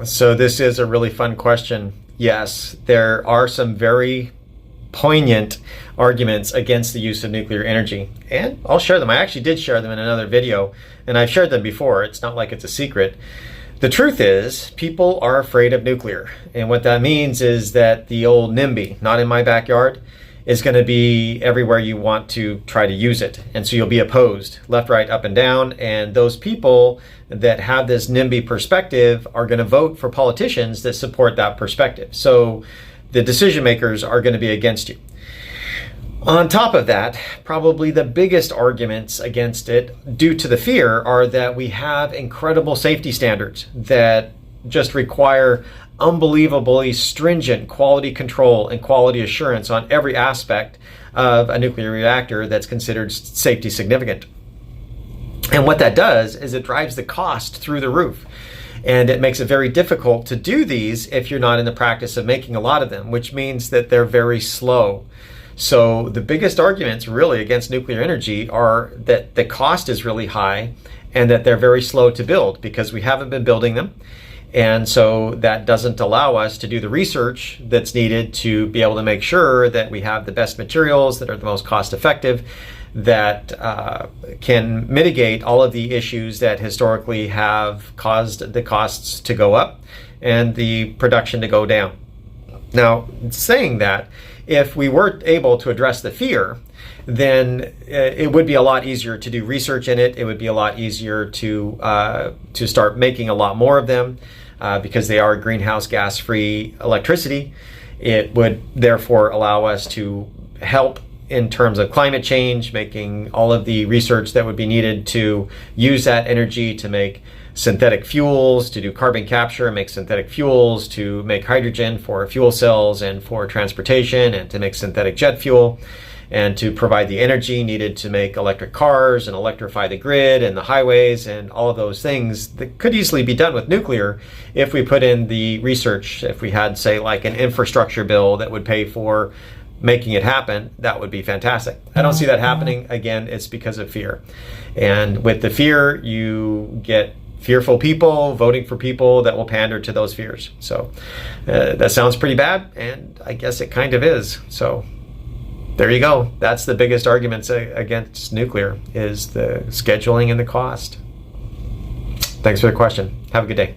So this is a really fun question. Yes, there are some very poignant arguments against the use of nuclear energy, and I'll share them. I actually did share them in another video, and I've shared them before. It's not like it's a secret. The truth is, people are afraid of nuclear, and what that means is that the old NIMBY, not in my backyard, is going to be everywhere you want to try to use it. And so you'll be opposed, left, right, up, and down. And those people that have this NIMBY perspective are going to vote for politicians that support that perspective. So the decision makers are going to be against you. On top of that, probably the biggest arguments against it, due to the fear, are that we have incredible safety standards that just require unbelievably stringent quality control and quality assurance on every aspect of a nuclear reactor that's considered safety significant. And what that does is it drives the cost through the roof. And it makes it very difficult to do these if you're not in the practice of making a lot of them, which means that they're very slow. So the biggest arguments really against nuclear energy are that the cost is really high and that they're very slow to build because we haven't been building them. And so that doesn't allow us to do the research that's needed to be able to make sure that we have the best materials that are the most cost effective, that can mitigate all of the issues that historically have caused the costs to go up and the production to go down. Now, saying that, if we were able to address the fear, then it would be a lot easier to do research in it. It would be a lot easier to start making a lot more of them because they are greenhouse gas-free electricity. It would therefore allow us to help in terms of climate change, making all of the research that would be needed to use that energy to make synthetic fuels, to do carbon capture, make synthetic fuels, to make hydrogen for fuel cells and for transportation, and to make synthetic jet fuel, and to provide the energy needed to make electric cars and electrify the grid and the highways and all of those things that could easily be done with nuclear if we put in the research. If we had, say, like an infrastructure bill that would pay for making it happen, that would be fantastic. I don't see that happening. Again, it's because of fear. And with the fear, you get fearful people voting for people that will pander to those fears. So that sounds pretty bad, and I guess it kind of is. So there you go. That's the biggest arguments against nuclear, is the scheduling and the cost. Thanks for the question. Have a good day.